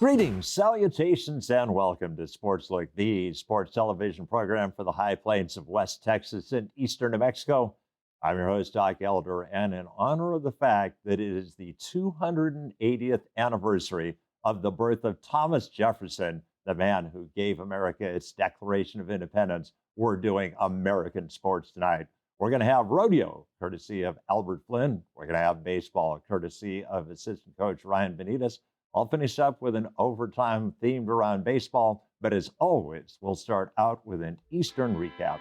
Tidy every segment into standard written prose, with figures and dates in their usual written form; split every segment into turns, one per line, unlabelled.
Greetings, salutations, and welcome to Sportslook, the sports television program for the high plains of West Texas and eastern New Mexico. I'm your host, Doc Elder, and in honor of the fact that it is the 280th anniversary of the birth of Thomas Jefferson, the man who gave America its Declaration of Independence, we're doing American sports tonight. We're going to have rodeo, courtesy of Albert Flynn. We're going to have baseball, courtesy of assistant coach Ryan Benitez. I'll finish up with an overtime themed around baseball, but as always, we'll start out with an Eastern recap.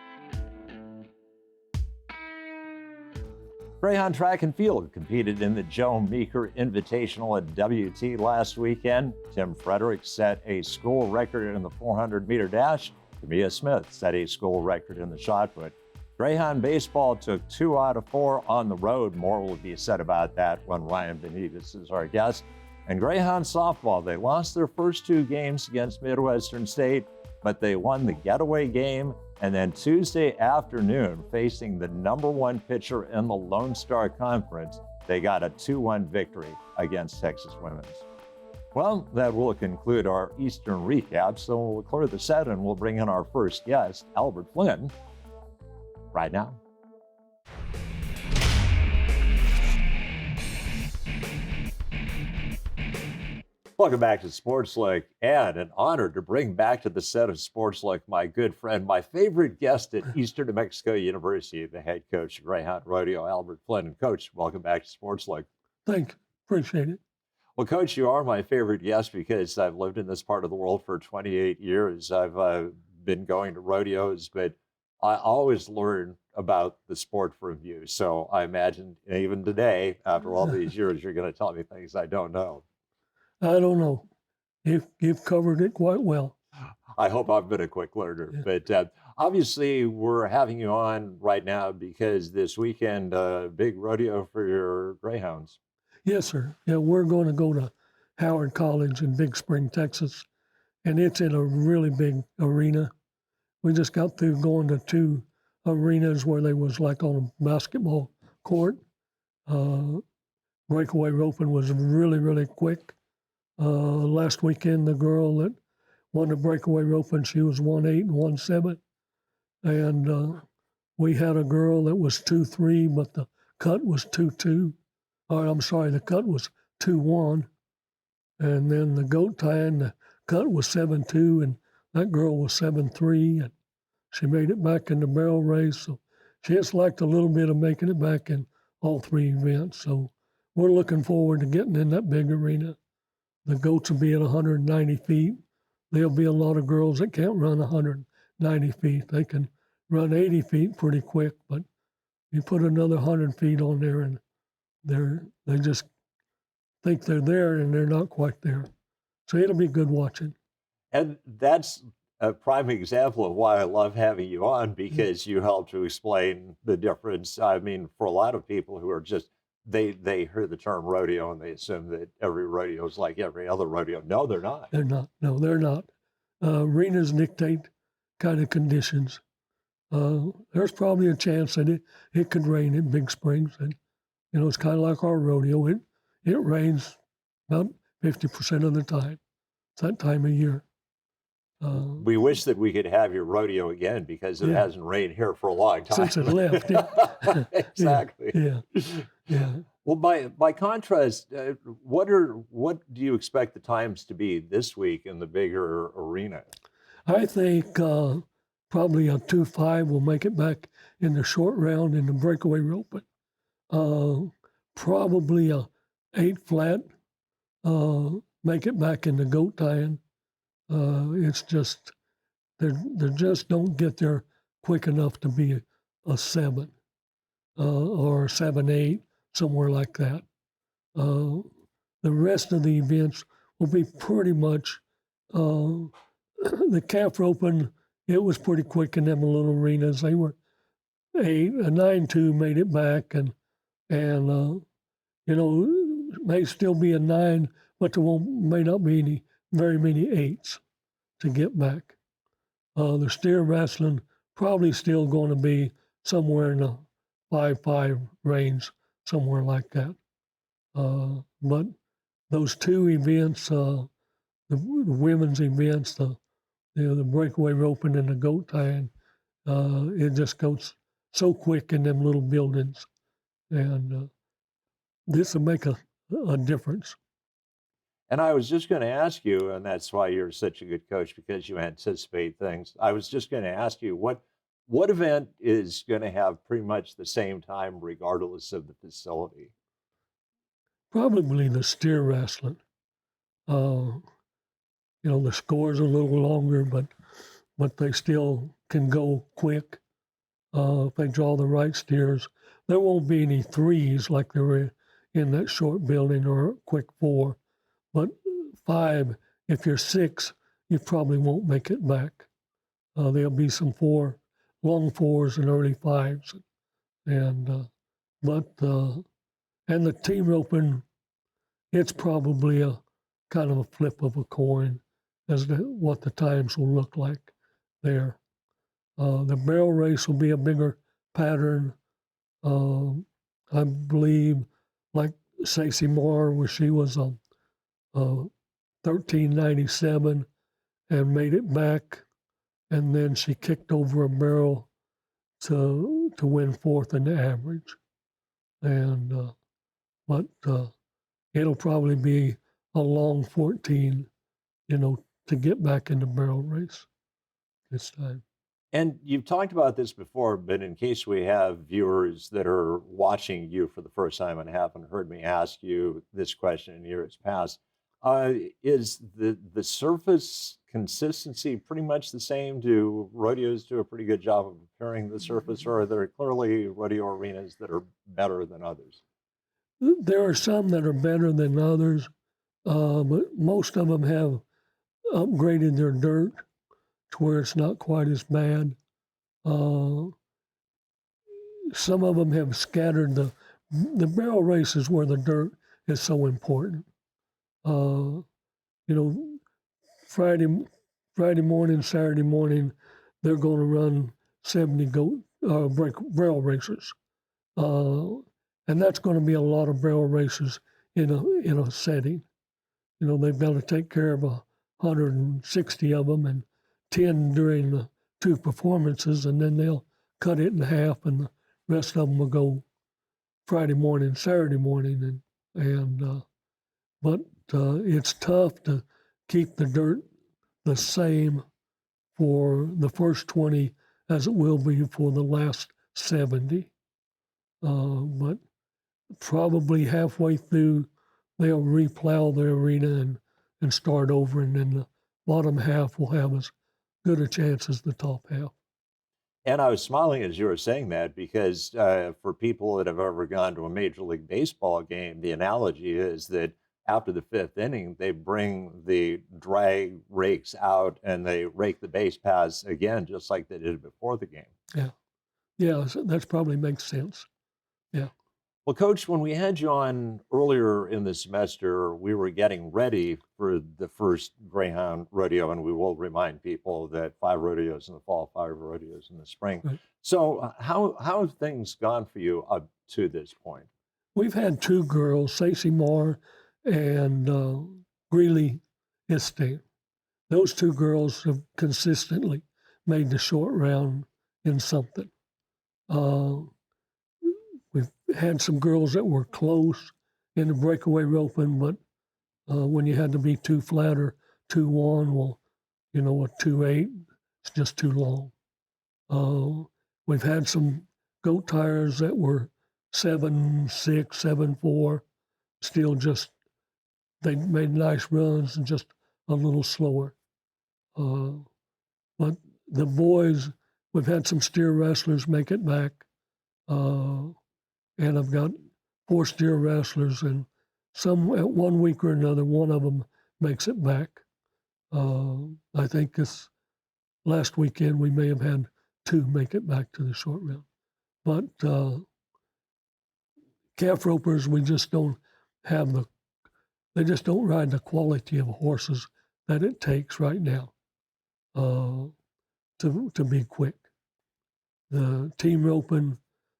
Greyhound Track and Field competed in the Joe Meeker Invitational at WT last weekend. Tim Frederick set a school record in the 400-meter dash. Tamia Smith set a school record in the shot put. Greyhound baseball took 2 out of 4 on the road. More will be said about that when Ryan Benitez is our guest. And Greyhound softball, they lost their first 2 games against Midwestern State, but they won the getaway game. And then Tuesday afternoon, facing the #1 pitcher in the Lone Star Conference, they got a 2-1 victory against Texas Women's. Well, that will conclude our Eastern recap. So we'll clear the set and we'll bring in our first guest, Albert Flynn, right now. Welcome back to Sportslook, and an honor to bring back to the set of Sportslook my good friend, my favorite guest at Eastern New Mexico University, the head coach of Greyhound Rodeo, Albert Flynn. And Coach, welcome back to Sportslook.
Thanks. Appreciate it.
Well, Coach, you are my favorite guest because I've lived in this part of the world for 28 years. I've been going to rodeos, but I always learn about the sport from you. So I imagine even today, after all these years, you're going to tell me things I don't know.
I don't know. You've covered it quite well.
I hope I've been a quick learner. Yeah. But obviously, we're having you on right now because this weekend, big rodeo for your Greyhounds.
Yes, sir. Yeah, we're going to go to Howard College in Big Spring, Texas, and it's in a really big arena. We just got through going to 2 arenas where they was like on a basketball court. Breakaway roping was really, really quick. Last weekend, the girl that won the breakaway roping, she was 1.8 and 1.7. And we had a girl that was 2.3, but the cut was 2.2. Or I'm sorry, the cut was 2.1. And then the goat tying, the cut was 7.2, and that girl was 7.3. And she made it back in the barrel race. So she just liked a little bit of making it back in all 3 events. So we're looking forward to getting in that big arena. The goats will be at 190 feet. There'll be a lot of girls that can't run 190 feet. They can run 80 feet pretty quick, but you put another 100 feet on there and they just think they're there and they're not quite there. So it'll be good watching.
And that's a prime example of why I love having you on, because you help to explain the difference. I mean, for a lot of people who are just they hear the term rodeo and they assume that every rodeo is like every other rodeo. No, they're not.
They're not. No, they're not. Arenas dictate kind of conditions. There's probably a chance that it could rain in Big Springs. And, it's kind of like our rodeo. It rains about 50% of the time. It's that time of year.
We wish that we could have your rodeo again because it hasn't rained here for a long time.
Since it left. Yeah.
Exactly.
Yeah.
Well, by contrast, what do you expect the times to be this week in the bigger arena?
I think probably a 2.5 will make it back in the short round in the breakaway rope. Probably a 8 flat make it back in the goat tying. It's just they just don't get there quick enough to be a 7 or 7.8, somewhere like that. The rest of the events will be pretty much the calf roping. It was pretty quick in them little arenas. They were 8, a 9.2 made it back, and may still be a 9, but there may not be very many 8s to get back. The steer wrestling probably still going to be somewhere in the 5.5 range, somewhere like that. But those 2 events, the the women's events, the breakaway roping and the goat tying, it just goes so quick in them little buildings, and this will make a difference.
And I was just going to ask you, and that's why you're such a good coach because you anticipate things. I was just going to ask you what event is going to have pretty much the same time regardless of the facility?
Probably the steer wrestling. Uh, the score's a little longer, but they still can go quick if they draw the right steers. There won't be any threes like there were in that short building or a quick four, but five, if you're six, you probably won't make it back. There'll be some long fours and early fives, and and the team roping, it's probably a kind of a flip of a coin as to what the times will look like there. The barrel race will be a bigger pattern. I believe, like Stacey Moore, where she was a 1397 and made it back, and then she kicked over a barrel to win fourth in the average. And but it'll probably be a long 14, to get back in the barrel race this time.
And you've talked about this before, but in case we have viewers that are watching you for the first time and haven't heard me ask you this question in years past, is the surface consistency pretty much the same? Do rodeos do a pretty good job of preparing the surface, or are there clearly rodeo arenas that are better than others?
There are some that are better than others, but most of them have upgraded their dirt to where it's not quite as bad. Uh, some of them have scattered the barrel races where the dirt is so important. Uh, you know, Friday morning, Saturday morning, they're going to run 70 barrel races, and that's going to be a lot of barrel races in a setting. They've got to take care of 160 of them and 10 during the two performances, and then they'll cut it in half, and the rest of them will go Friday morning, Saturday morning, but it's tough to keep the dirt the same for the first 20 as it will be for the last 70. But probably halfway through, they'll replow the arena and start over, and then the bottom half will have as good a chance as the top half.
And I was smiling as you were saying that because for people that have ever gone to a Major League Baseball game, the analogy is that after the fifth inning, they bring the drag rakes out and they rake the base paths again, just like they did before the game.
Yeah, yeah, so that probably makes sense. Yeah.
Well, Coach, when we had you on earlier in the semester, we were getting ready for the first Greyhound rodeo, and we will remind people that 5 rodeos in the fall, 5 rodeos in the spring.
Right.
So, how have things gone for you up to this point?
We've had 2 girls, Stacey Moore and Greeley Estate. Those 2 girls have consistently made the short round in something. We've had some girls that were close in the breakaway roping, but when you had to be 2 flat or 2-1, well, a 2-8, it's just too long. We've had some goat tires that were 7-6, 7-4, still just, they made nice runs and just a little slower. But the boys, we've had some steer wrestlers make it back. And I've got 4 steer wrestlers, and some at one week or another, one of them makes it back. I think this last weekend we may have had 2 make it back to the short round. But calf ropers, we just don't have they just don't ride the quality of horses that it takes right now to be quick. The team roping,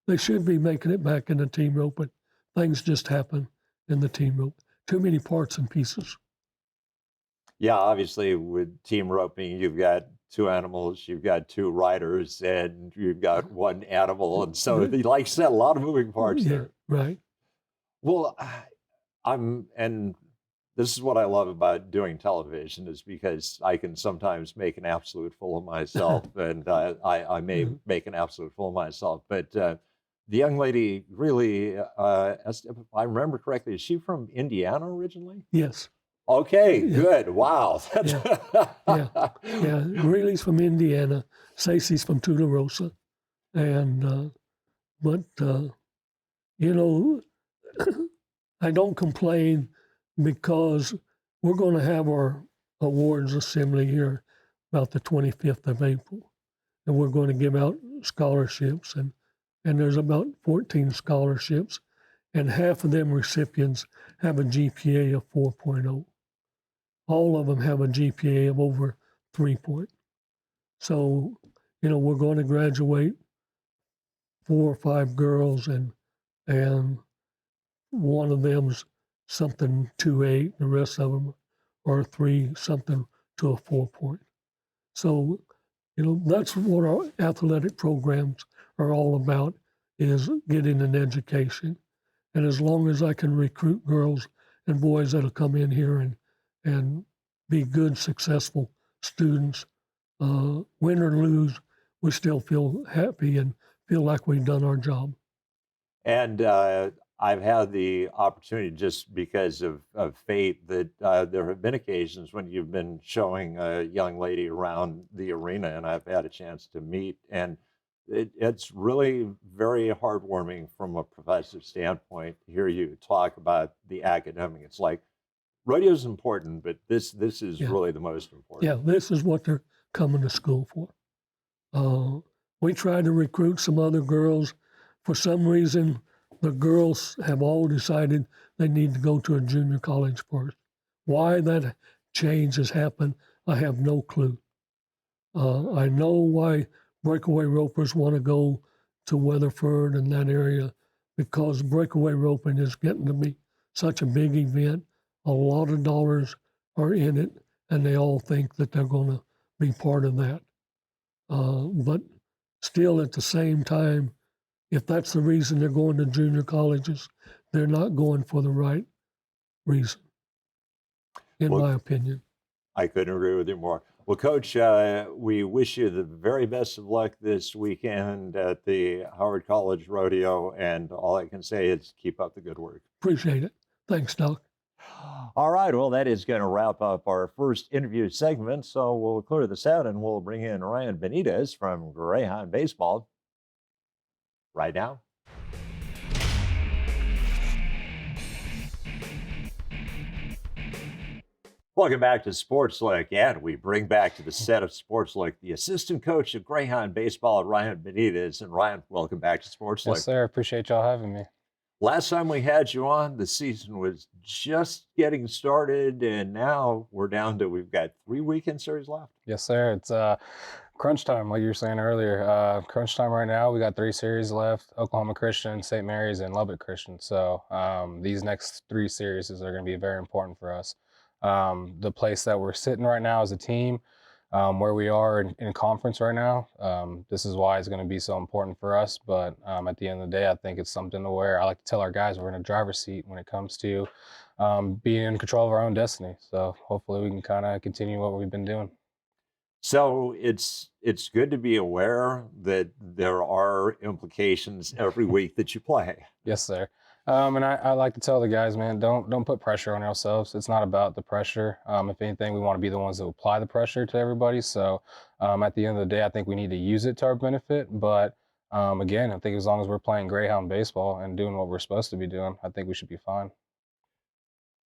they should be making it back in the team rope, but things just happen in the team rope. Too many parts and pieces.
Yeah, obviously with team roping, you've got two animals, you've got two riders, and you've got one animal, and so
Right.
like I said, a lot of moving parts
Yeah,
there.
right.
Well, and this is what I love about doing television is because I can sometimes make an absolute fool of myself, and I may
Mhm.
make an absolute fool of myself. But the young lady really, if I remember correctly, is she from Indiana originally?
Yes.
Okay,
Yeah.
good. Wow.
Yeah. Yeah. Yeah. Riley's from Indiana. Stacy's from Tularosa. And, but, you know, I don't complain because we're going to have our awards assembly here about the 25th of April. And we're going to give out scholarships. And there's about 14 scholarships. And half of them recipients have a GPA of 4.0. All of them have a GPA of over 3 point. So, we're going to graduate 4 or 5 girls, and one of them's something 2.8, the rest of them are three something to a 4 point. So, that's what our athletic programs are all about, is getting an education. And as long as I can recruit girls and boys that'll come in here and be good, successful students, win or lose, we still feel happy and feel like we've done our job.
And I've had the opportunity just because of fate that there have been occasions when you've been showing a young lady around the arena, and I've had a chance to meet. And it's really very heartwarming from a professor's standpoint to hear you talk about the academic. It's like rodeo's important, but this is
Yeah,
really the most
yeah,
important.
this is what they're coming to school for. Uh, we tried to recruit some other girls. For some reason, the girls have all decided they need to go to a junior college first. Why that change has happened, I have no clue. I know why breakaway ropers want to go to Weatherford and that area, because breakaway roping is getting to be such a big event. A lot of dollars are in it, and they all think that they're going to be part of that. But still, at the same time, if that's the reason they're going to junior colleges, they're not going for the right reason, in
Well,
my opinion.
I couldn't agree with you more. Well, Coach, we wish you the very best of luck this weekend at the Howard College Rodeo, and all I can say is keep up the good work.
Appreciate it. Thanks, Doc.
All right, well, that is going to wrap up our first interview segment, so we'll clear this out and we'll bring in Ryan Benitez from Greyhound Baseball right now. Welcome back to Sportslook, and we bring back to the set of Sportslook the assistant coach of Greyhound Baseball, Ryan Benitez. And Ryan, welcome back to
Yes,
Sportslook.
sir. Appreciate y'all having me.
Last time we had you on, the season was just getting started, and now we're down to we've got 3 weekend series left.
Yes, sir. It's crunch time, like you were saying earlier. Crunch time right now. We got 3 series left: Oklahoma Christian, St. Mary's, and Lubbock Christian. So these next 3 series are going to be very important for us. The place that we're sitting right now as a team, where we are in conference right now, this is why it's going to be so important for us. But at the end of the day, I think it's something to where I like to tell our guys we're in a driver's seat when it comes to being in control of our own destiny. So hopefully we can kind of continue what we've been doing.
So it's good to be aware that there are implications every week that you play.
Yes, sir. And I like to tell the guys, man, don't put pressure on ourselves. It's not about the pressure. If anything, we want to be the ones that apply the pressure to everybody. So at the end of the day, I think we need to use it to our benefit. But again, I think as long as we're playing Greyhound baseball and doing what we're supposed to be doing, I think we should be fine.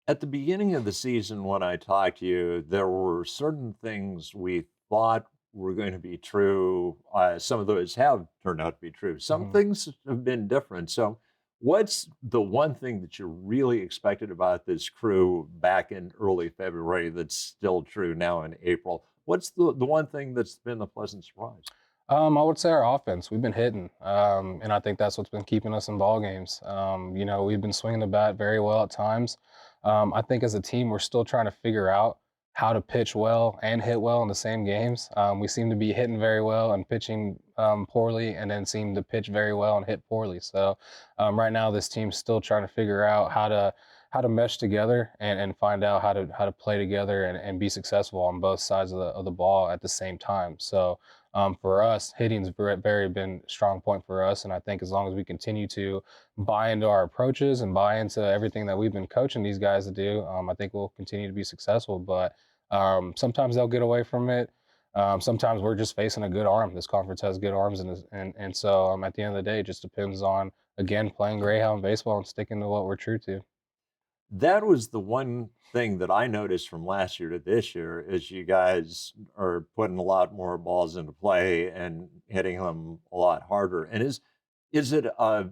At the beginning of the season, when I talked to you, there were certain things we thought were going to be true. Some of those have turned out to be true. Some
Mhm.
things have been different. So, what's the one thing that you really expected about this crew back in early February that's still true now in April? What's the one thing that's been the pleasant surprise?
I would say our offense. We've been hitting, and I think that's what's been keeping us in ball games. We've been swinging the bat very well at times. I think as a team, we're still trying to figure out how to pitch well and hit well in the same games. We seem to be hitting very well and pitching poorly, and then seem to pitch very well and hit poorly. So right now, this team's still trying to figure out how to mesh together and find out how to play together and be successful on both sides of the ball at the same time. So for us, hitting's very been a strong point for us, and I think as long as we continue to buy into our approaches and buy into everything that we've been coaching these guys to do, I think we'll continue to be successful. But sometimes they'll get away from it. Sometimes we're just facing a good arm. This conference has good arms, and so at the end of the day, it just depends on, again, playing Greyhound baseball and sticking to what we're true to.
That was the one thing that I noticed from last year to this year is you guys are putting a lot more balls into play and hitting them a lot harder. And is it a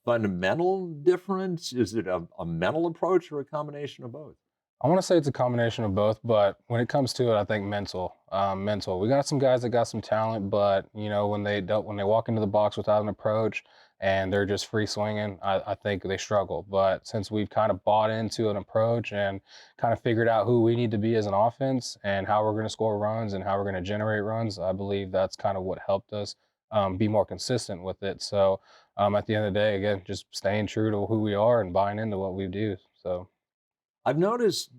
fundamental difference? Is it a mental approach or a combination of both?
I want to say it's a combination of both, but when it comes to it, I think mental. Mental. We got some guys that got some talent, but when they walk into the box without an approach and they're just free swinging, I think they struggle. But since we've kind of bought into an approach and kind of figured out who we need to be as an offense and how we're going to score runs and how we're going to generate runs, I believe that's kind of what helped us be more consistent with it. So at the end of the day, again, just staying true to who we are and buying into what we do. So.
I've noticed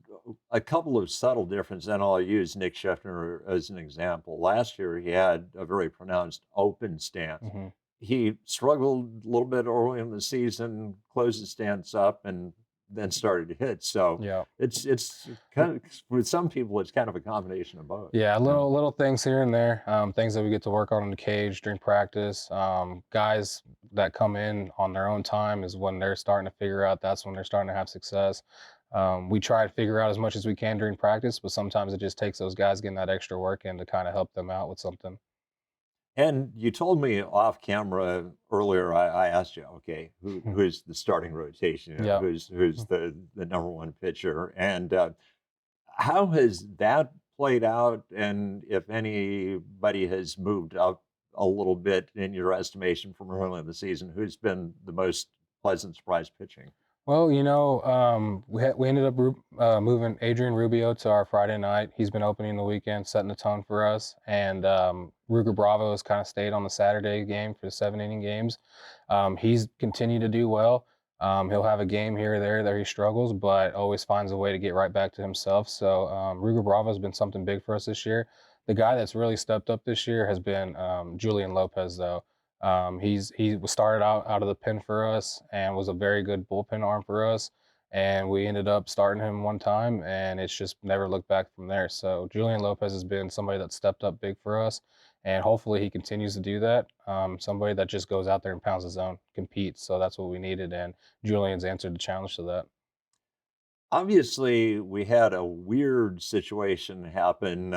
a couple of subtle differences, and I'll use Nick Scheffner as an example. Last year, he had a very pronounced open stance.
Mhm.
He struggled a little bit early in the season, closed his stance up, and then started to hit. So
Yeah.
it's kind of with some people, it's kind of a combination of both.
Yeah,
Yeah.
little things here and there, things that we get to work on in the cage during practice. Guys that come in on their own time is when they're starting to figure out. That's when they're starting to have success. We try to figure out as much as we can during practice, but sometimes it just takes those guys getting that extra work in to kind of help them out with something.
And you told me off camera earlier. I asked you, okay, who's the starting rotation?
Yeah.
Who's the number one pitcher? And how has that played out? And if anybody has moved up a little bit in your estimation from early in the season, who's been the most pleasant surprise pitching?
Well, we ended up moving Adrian Rubio to our Friday night. He's been opening the weekend, setting the tone for us. And Ruger Bravo has kind of stayed on the Saturday game for the 7 inning games. He's continued to do well. He'll have a game here or there that he struggles, but always finds a way to get right back to himself. So Ruger Bravo has been something big for us this year. The guy that's really stepped up this year has been Julian Lopez, though. He was started out of the pen for us and was a very good bullpen arm for us. And we ended up starting him one time, and it's just never looked back from there. So Julian Lopez has been somebody that stepped up big for us, and hopefully he continues to do that. Somebody that just goes out there and pounds his zone, competes. So that's what we needed, and Julian's answered the challenge to that.
Obviously, we had a weird situation happen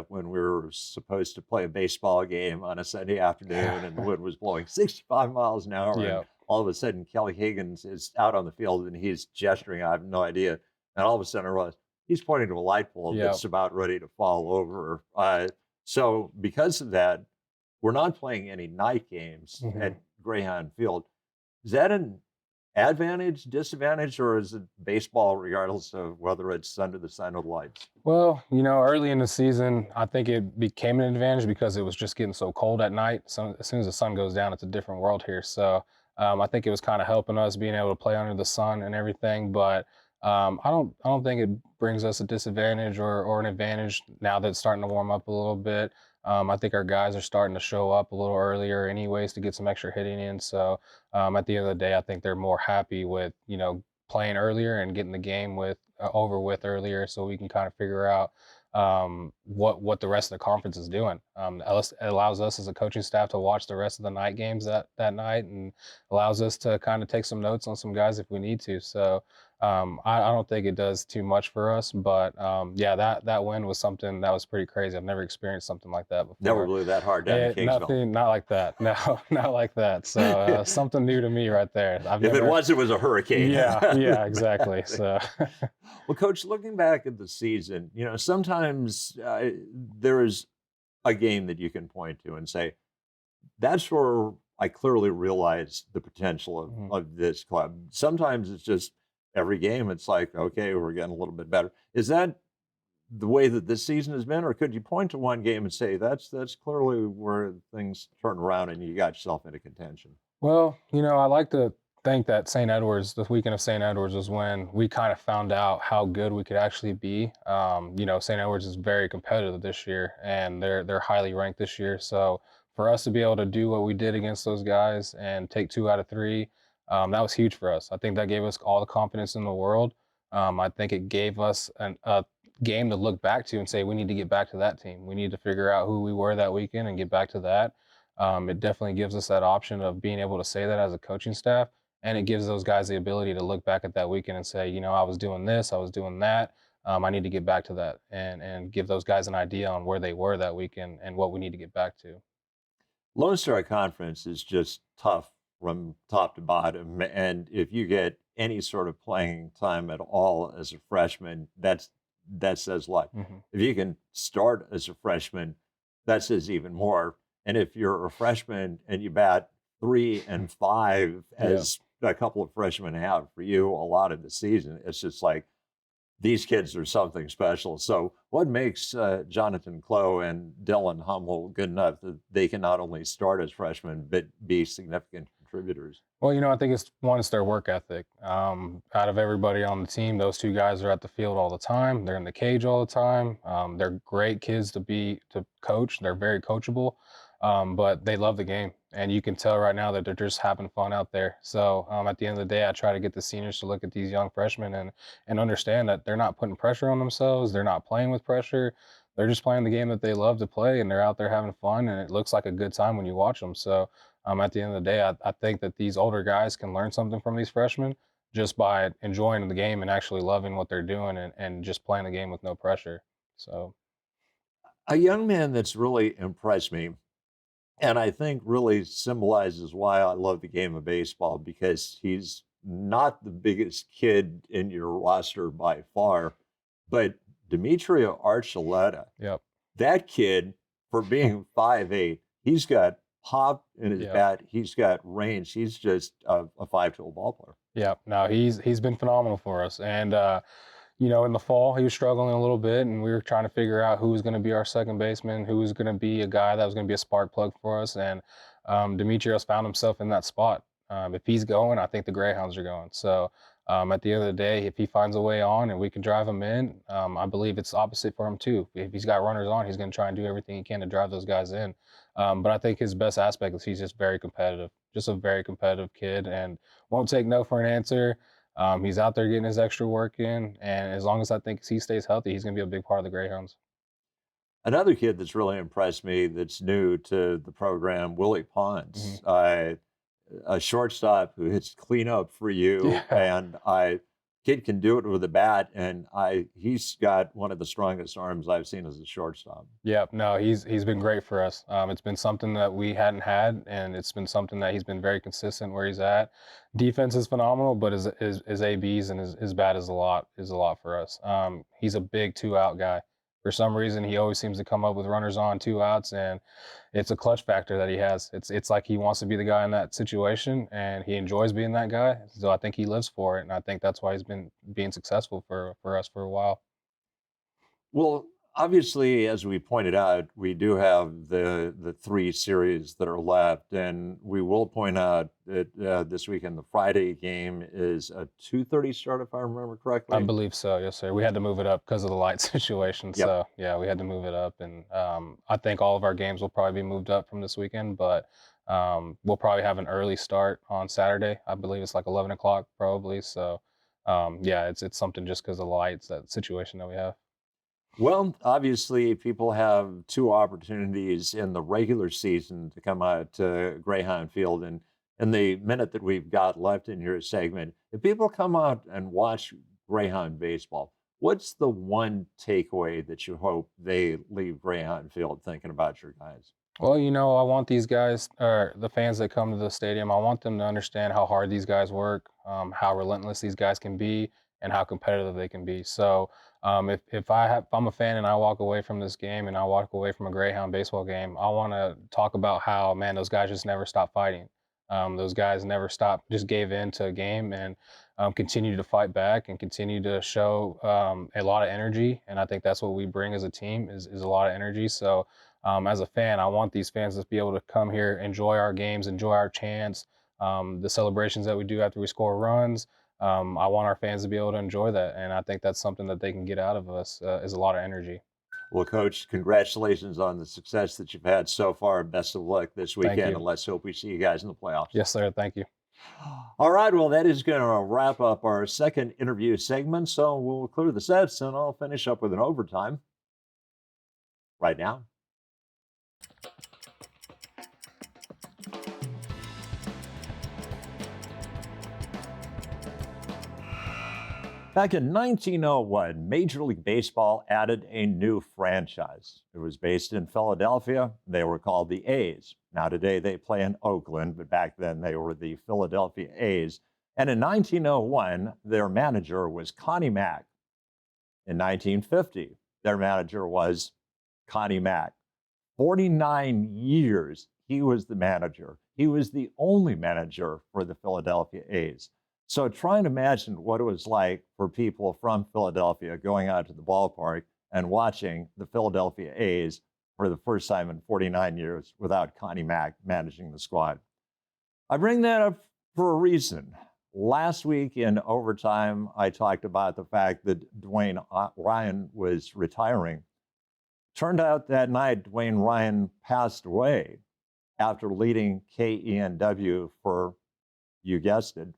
when we were supposed to play a baseball game on a Sunday afternoon, and the wind was blowing 65 miles an hour. And
Yeah.
all of a sudden, Kelly Higgins is out on the field and he's gesturing. I have no idea. And all of a sudden, I realized he's pointing to a light pole
Yeah.
that's about ready to fall over. So, because of that, we're not playing any night games
Mhm.
at Greyhound Field. Is that an advantage, disadvantage, or is it baseball regardless of whether it's under the sun or the lights?
Well, early in the season, I think it became an advantage because it was just getting so cold at night. So as soon as the sun goes down, it's a different world here. So I think it was kind of helping us being able to play under the sun and everything. But I don't think it brings us a disadvantage or an advantage now that it's starting to warm up a little bit. I think our guys are starting to show up a little earlier, anyways, to get some extra hitting in. So at the end of the day, I think they're more happy with playing earlier and getting the game over with earlier, so we can kind of figure out what the rest of the conference is doing. It allows us as a coaching staff to watch the rest of the night games that night, and allows us to kind of take some notes on some guys if we need to. So I don't think it does too much for us, but yeah, that win was something that was pretty crazy. I've never experienced something like that
Never
before.
blew that hard down in Kingsville.
Nothing, not like that. No, not like that. So something new to me right there. I've
If
never.
it was a hurricane.
Yeah, exactly. So
Well, Coach, looking back at the season, sometimes there is a game that you can point to and say, that's where I clearly realized the potential
mhm.
of this club. Sometimes it's just every game, it's like, okay, we're getting a little bit better. Is that the way that this season has been, or could you point to one game and say that's clearly where things turned around and you got yourself into contention?
Well, I like to think that St. Edwards, the weekend of St. Edwards, was when we kind of found out how good we could actually be. St. Edwards is very competitive this year, and they're highly ranked this year. So for us to be able to do what we did against those guys and take 2 out of 3, that was huge for us. I think that gave us all the confidence in the world. I think it gave us a game to look back to and say we need to get back to that team. We need to figure out who we were that weekend and get back to that. It definitely gives us that option of being able to say that as a coaching staff, and it gives those guys the ability to look back at that weekend and say, I was doing this, I was doing that. I need to get back to that, and give those guys an idea on where they were that weekend and what we need to get back to.
Lone Star Conference is just tough from top to bottom, and if you get any sort of playing time at all as a freshman, that says a lot.
Hmm.
If you can start as a freshman, that says even more. And if you're a freshman and you bat 3 and 5,
Yeah.
as a couple of freshmen have for you a lot of the season, it's just like these kids are something special. So, what makes Jonathan Clough and Dylan Hummel good enough that they can not only start as freshmen but be significant contributors?
Well, I think it's their work ethic. Out of everybody on the team, those 2 guys are at the field all the time. They're in the cage all the time. They're great kids to coach. They're very coachable, but they love the game, and you can tell right now that they're just having fun out there. So at the end of the day, I try to get the seniors to look at these young freshmen and understand that they're not putting pressure on themselves. They're not playing with pressure. They're just playing the game that they love to play, and they're out there having fun, and it looks like a good time when you watch them. So at the end of the day, I think that these older guys can learn something from these freshmen just by enjoying the game and actually loving what they're doing, and just playing the game with no pressure. So,
A young man that's really impressed me, and I think really symbolizes why I love the game of baseball, because he's not the biggest kid in your roster by far, but Demetrio Archuleta,
yep,
that kid, for being 5'8", he's got pop in his
yep.
bat, he's got range, he's just a five-tool ball player.
Yeah, no, he's been phenomenal for us. And in the fall he was struggling a little bit, and we were trying to figure out who was going to be our second baseman, who was going to be a guy that was going to be a spark plug for us. And Demetrios found himself in that spot. If he's going, I think the Greyhounds are going. So at the end of the day, if he finds a way on and we can drive him in, I believe it's opposite for him too. If he's got runners on, he's going to try and do everything he can to drive those guys in. But I think his best aspect is he's just very competitive, just a very competitive kid, and won't take no for an answer. He's out there getting his extra work in, and as long as I think he stays healthy, he's going to be a big part of the Greyhounds.
Another kid that's really impressed me that's new to the program, Willie Ponce,
Hmm.
a shortstop who hits cleanup for you,
Yeah.
and I kid can do it with a bat, and he's got one of the strongest arms I've seen as a shortstop.
Yeah, no, he's been great for us. It's been something that we hadn't had, and it's been something that he's been very consistent where he's at. Defense is phenomenal, but his ABs and his bat is a lot for us. He's a big 2 out guy. For some reason, he always seems to come up with runners on 2 outs, and it's a clutch factor that he has. It's like he wants to be the guy in that situation, and he enjoys being that guy. So I think he lives for it, and I think that's why he's been being successful for us for a while.
Well, obviously, as we pointed out, we do have the 3 series that are left, and we will point out that, this weekend, the Friday game is a 2:30 start, if I remember
I
correctly?
believe so, yes, sir. We had to move it up because of the light situation.
Yep.
So yeah, we had to move it up, and I think all of our games will probably be moved up from this weekend. But we'll probably have an early start on Saturday. I believe it's like 11 o'clock, probably. So yeah, it's something just because of the lights, that situation that we have.
Well, obviously, people have 2 opportunities in the regular season to come out to Greyhound Field, and in the minute that we've got left in your segment, if people come out and watch Greyhound baseball, what's the one takeaway that you hope they leave Greyhound Field thinking about your guys?
Well, I want these guys, or the fans that come to the stadium, I want them to understand how hard these guys work, how relentless these guys can be, and how competitive they can be. So, if I'm a fan and I walk away from this game and I walk away from a Greyhound baseball game, I want to talk about how, man, those guys just never stop fighting. Those guys never stopped, just gave in to a game and continued to fight back and continue to show a lot of energy. And I think that's what we bring as a team is a lot of energy. So as a fan, I want these fans to be able to come here, enjoy our games, enjoy our chants, the celebrations that we do after we score runs. I want our fans to be able to enjoy that, and I think that's something that they can get out of us is a lot of energy.
Well, Coach, congratulations on the success that you've had so far. Best of luck this
Thank
weekend,
you.
and let's hope we see you guys in the playoffs.
Yes, sir. Thank you.
All right, well, that is going to wrap up our second interview segment. So we'll clear the sets, and I'll finish up with an overtime right now. Back in 1901, Major League Baseball added a new franchise. It was based in Philadelphia. They were called the A's. Now, today they play in Oakland, but back then they were the Philadelphia A's. And in 1901, their manager was Connie Mack. In 1950, their manager was Connie Mack. 49 years he was the manager. He was the only manager for the Philadelphia A's. So try and imagine what it was like for people from Philadelphia going out to the ballpark and watching the Philadelphia A's for the first time in 49 years without Connie Mack managing the squad. I bring that up for a reason. Last week in overtime, I talked about the fact that Dwayne Ryan was retiring. Turned out that night, Dwayne Ryan passed away after leading KENW for, you guessed it,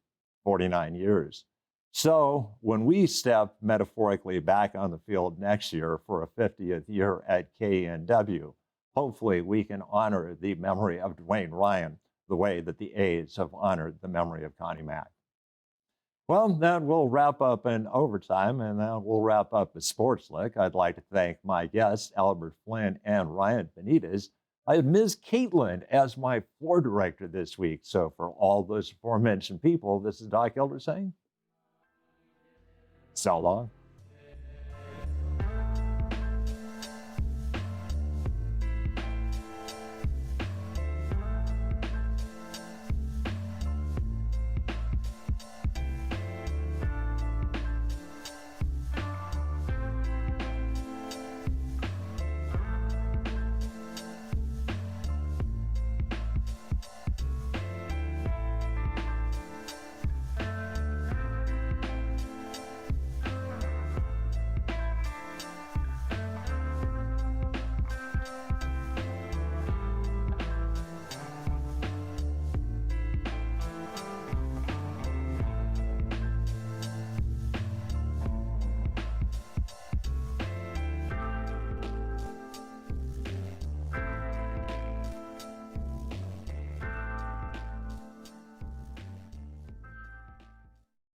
49 years. So when we step metaphorically back on the field next year for a 50th year at KENW, hopefully we can honor the memory of Dwayne Ryan the way that the A's have honored the memory of Connie Mack. Well, that will wrap up in overtime, and that will wrap up the Sportslook. I'd like to thank my guests, Albert Flynn and Ryan Benitez. I have Ms. Caitlin as my floor director this week. So for all those aforementioned people, this is Doc Elder saying, so long.